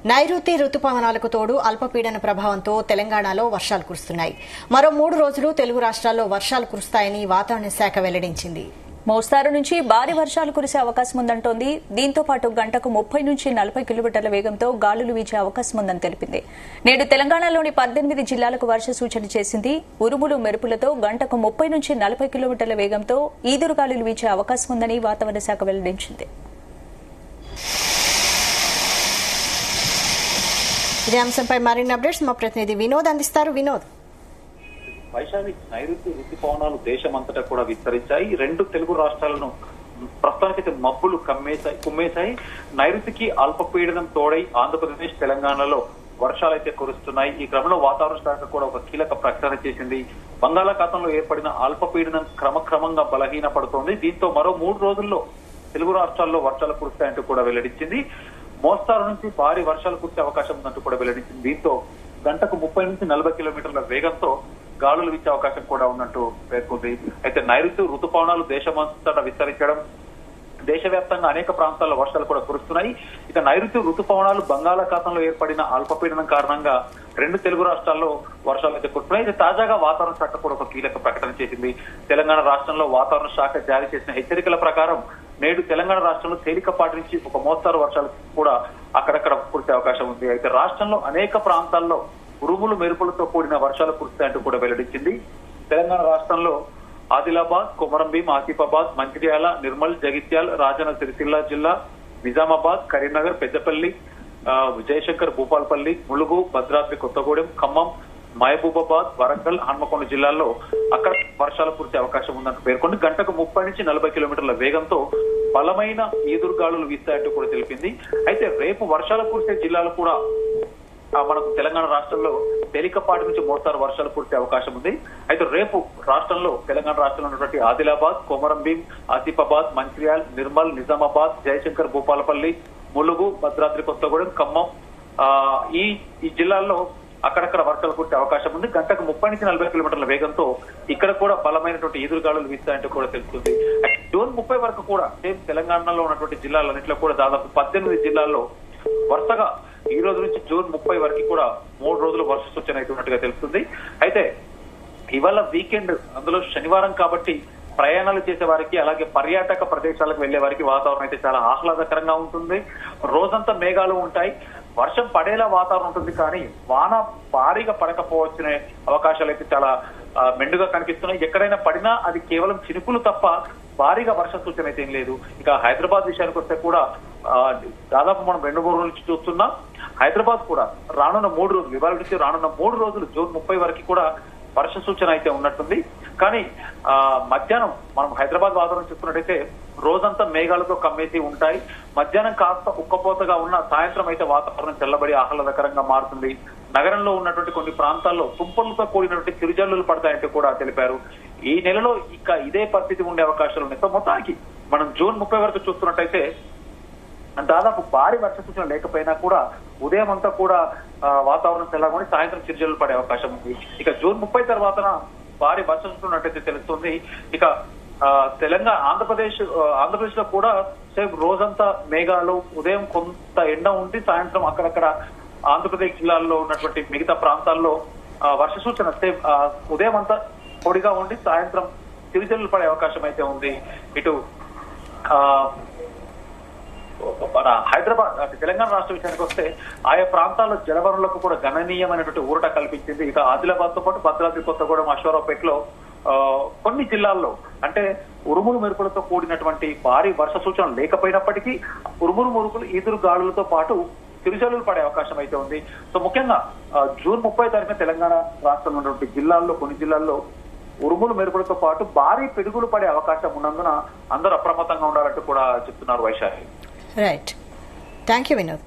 నైరుతి రుతుపవనాలకు తోడు అల్పపీడన ప్రభావంతో తెలంగాణలో వర్షాలు కురుస్తున్నాయి. మరో 3 రోజులు తెలుగు రాష్ట్రాల్లో వర్షాలు కురుస్తాయని వాతావరణ శాఖ వెల్లడించింది. మోస్తారు నుంచి భారీ వర్షాలు కురిసే అవకాశం ఉందంటోంది. దీంతో పాటు గంటకు 30 నుంచి 40 కిలోమీటర్ల వేగంతో గాలులు వీచే అవకాశం ఉందని తెలిపింది. నేడు తెలంగాణలోని 18 జిల్లాలకు వర్ష సూచన చేసింది. ఉరుములు మెరుపులతో గంటకు 30 నుంచి 40 కిలోమీటర్ల వేగంతో ఈదురుగాలులు వీచే అవకాశం ఉందని వాతావరణ శాఖ వెల్లడించింది. ఇదే అంశంపై మరిన్ని అప్డేట్స్ మా ప్రతినిధి వినోద్ అందిస్తారు. వినోద్, వైశాలి నైరుతి రుతుపవనాలు దేశమంతటా కూడా విస్తరించాయి. 2 తెలుగు రాష్ట్రాలను ప్రస్తుతానికైతే మబ్బులు కుమ్మేశాయి. నైరుతికి అల్పపీడనం తోడై ఆంధ్రప్రదేశ్ తెలంగాణలో వర్షాలైతే కురుస్తున్నాయి. ఈ క్రమంలో వాతావరణ శాఖ కూడా ఒక కీలక ప్రకటన చేసింది. బంగాళాఖాతంలో ఏర్పడిన అల్పపీడనం క్రమక్రమంగా బలహీన పడుతోంది. దీంతో మరో 3 రోజుల్లో తెలుగు రాష్ట్రాల్లో వర్షాలు కురుస్తాయంటూ కూడా వెల్లడించింది. మోస్తారు నుంచి భారీ వర్షాలు కురిసే అవకాశం ఉందంటూ కూడా వెల్లడించింది. దీంతో గంటకు 30 నుంచి 40 కిలోమీటర్ల వేగంతో గాలులు వీచే అవకాశం కూడా ఉన్నట్టు పేర్కొంది. అయితే నైరుతి రుతుపవనాలు దేశమంతటా విస్తరించడం, దేశవ్యాప్తంగా అనేక ప్రాంతాల్లో వర్షాలు కూడా కురుస్తున్నాయి. ఇక నైరుతి రుతుపవనాలు బంగాళాఖాతంలో ఏర్పడిన అల్పపీడనం కారణంగా 2 తెలుగు రాష్ట్రాల్లో వర్షాలు అయితే కురుస్తున్నాయి. అయితే తాజాగా వాతావరణ శాఖ కూడా ఒక కీలక ప్రకటన చేసింది. తెలంగాణ రాష్ట్రంలో వాతావరణ శాఖ జారీ చేసిన హెచ్చరికల ప్రకారం నేడు తెలంగాణ రాష్ట్రంలో తేలికపాటి నుంచి ఒక మోస్తారు వర్షాలు కూడా అక్కడక్కడ కురిసే అవకాశం ఉంది. అయితే రాష్ట్రంలో అనేక ప్రాంతాల్లో ఉరుములు మెరుపులతో కూడిన వర్షాలు కురుస్తాయంటూ కూడా వెల్లడించింది. తెలంగాణ రాష్ట్రంలో ఆదిలాబాద్, కొమరంభీం, ఆసిఫాబాద్, మంచిర్యాల, నిర్మల్, జగిత్యాల, రాజన్న సిరిసిల్ల జిల్లా, నిజామాబాద్, కరీంనగర్, పెద్దపల్లి, జయశంకర్, భూపాల్పల్లి, ములుగు, భద్రాద్రి కొత్తగూడెం, ఖమ్మం, మహబూబాబాద్, వరంగల్, హన్మకొండ జిల్లాల్లో అక్కడ వర్షాలు కురిసే అవకాశం ఉందంటూ పేర్కొంది. గంటకు 30 నుంచి 40 కిలోమీటర్ల వేగంతో బలమైన ఈదురుగాలులు వీస్తాయంటూ కూడా తెలిపింది. అయితే రేపు వర్షాలు కురిసే జిల్లాలు కూడా మనకు తెలంగాణ రాష్ట్రంలో తేలికపాటి నుంచి మోస్తారు వర్షాలు కురిసే అవకాశం ఉంది. అయితే రేపు రాష్ట్రంలో తెలంగాణ రాష్ట్రంలో ఉన్నటువంటి ఆదిలాబాద్, కొమరంభీం, ఆసిఫాబాద్, మంచిర్యాల్, నిర్మల్, నిజామాబాద్, జయశంకర్, భూపాలపల్లి, ములుగు, భద్రాద్రి కొత్తగూడెం, ఖమ్మం ఈ జిల్లాల్లో అక్కడక్కడ వర్షాలు కురిసే అవకాశం ఉంది. గంటకు 30 నుంచి 40 కిలోమీటర్ల వేగంతో ఇక్కడ కూడా బలమైనటువంటి ఈదురుగాలులు వీస్తాయంటూ కూడా తెలుస్తుంది. జూన్ 30 వరకు కూడా సేమ్ తెలంగాణలో ఉన్నటువంటి జిల్లాలన్నింటిలో కూడా దాదాపు 18 జిల్లాల్లో వరుసగా ఈ రోజు నుంచి జూన్ 30 వరకు కూడా 3 రోజులు వర్ష సూచన అయితే ఉన్నట్టుగా తెలుస్తుంది. అయితే ఇవాళ వీకెండ్, అందులో శనివారం కాబట్టి ప్రయాణాలు చేసే వారికి, అలాగే పర్యాటక ప్రదేశాలకు వెళ్లే వారికి వాతావరణం అయితే చాలా ఆహ్లాదకరంగా ఉంటుంది. రోజంతా మేఘాలు ఉంటాయి, వర్షం పడేలా వాతావరణం ఉంటుంది. కానీ వాన భారీగా పడకపోవచ్చనే అవకాశాలు అయితే చాలా మెండుగా కనిపిస్తున్నాయి. ఎక్కడైనా పడినా అది కేవలం చినుకులు తప్ప భారీగా వర్ష సూచన అయితే ఏం లేదు. ఇక హైదరాబాద్ విషయానికి వస్తే కూడా దాదాపు మనం 2-3 రోజుల నుంచి చూస్తున్నాం. హైదరాబాద్ కూడా రానున్న 3 రోజులు, ఇవాళ నుంచి రానున్న 3 రోజులు జూన్ 30 వరకు కూడా వర్ష సూచన అయితే ఉన్నట్టుంది. కానీ మధ్యాహ్నం మనం హైదరాబాద్ వాతావరణం చూస్తున్నట్టయితే రోజంతా మేఘాలతో కమ్మేసి ఉంటాయి. మధ్యాహ్నం కాస్త ఉక్కపోతగా ఉన్న సాయంత్రం అయితే వాతావరణం చల్లబడి ఆహ్లాదకరంగా మారుతుంది. నగరంలో ఉన్నటువంటి కొన్ని ప్రాంతాల్లో తుంపర్లతో కూడినటువంటి చిరుజల్లులు పడతాయంటూ కూడా తెలిపారు. ఈ నెలలో ఇక ఇదే పరిస్థితి ఉండే అవకాశాలు ఉన్నాయి. సో మొత్తానికి మనం జూన్ 30 వరకు చూస్తున్నట్టయితే దాదాపు భారీ వర్ష సూచన లేకపోయినా కూడా ఉదయం అంతా కూడా వాతావరణం చల్లగా సాయంత్రం చిరుజల్లులు పడే అవకాశం ఉంది. ఇక జూన్ 30 తర్వాత భారీ వర్ష సూచన ఉన్నట్టయితే తెలుస్తుంది. ఇక తెలంగాణ, ఆంధ్రప్రదేశ్ లో కూడా సేమ్ రోజంతా మేఘాలు, ఉదయం కొంత ఎండ ఉండి సాయంత్రం అక్కడక్కడ ఆంధ్రప్రదేశ్ జిల్లాల్లో ఉన్నటువంటి మిగతా ప్రాంతాల్లో వర్ష సూచన సేమ్ ఉదయం అంతా పొడిగా ఉండి సాయంత్రం చిరుజల్లులు పడే అవకాశం అయితే ఉంది. ఇటు మన హైదరాబాద్ అంటే తెలంగాణ రాష్ట్ర విషయానికి వస్తే ఆయా ప్రాంతాల్లో జలవనరులకు కూడా గణనీయమైనటువంటి ఊరట కల్పించింది. ఇక ఆదిలాబాద్ తో పాటు భద్రాద్రి కొత్తగూడెం, అశ్వారావుపేటలో కొన్ని జిల్లాల్లో అంటే ఉరుములు మెరుపులతో కూడినటువంటి భారీ వర్ష సూచన లేకపోయినప్పటికీ ఉరుములు ఈదురు గాలులతో పాటు చిరుజల్లులు పడే అవకాశం అయితే ఉంది. సో ముఖ్యంగా జూన్ 30 తారీఖున తెలంగాణ రాష్ట్రంలో ఉన్నటువంటి జిల్లాల్లో కొన్ని జిల్లాల్లో ఉరుములు మెరుపులతో పాటు భారీ పిడుగులు పడే అవకాశం ఉన్నందున అందరూ అప్రమత్తంగా ఉండాలంటూ కూడా చెప్తున్నారు Vaishali. Right, thank you Vinod.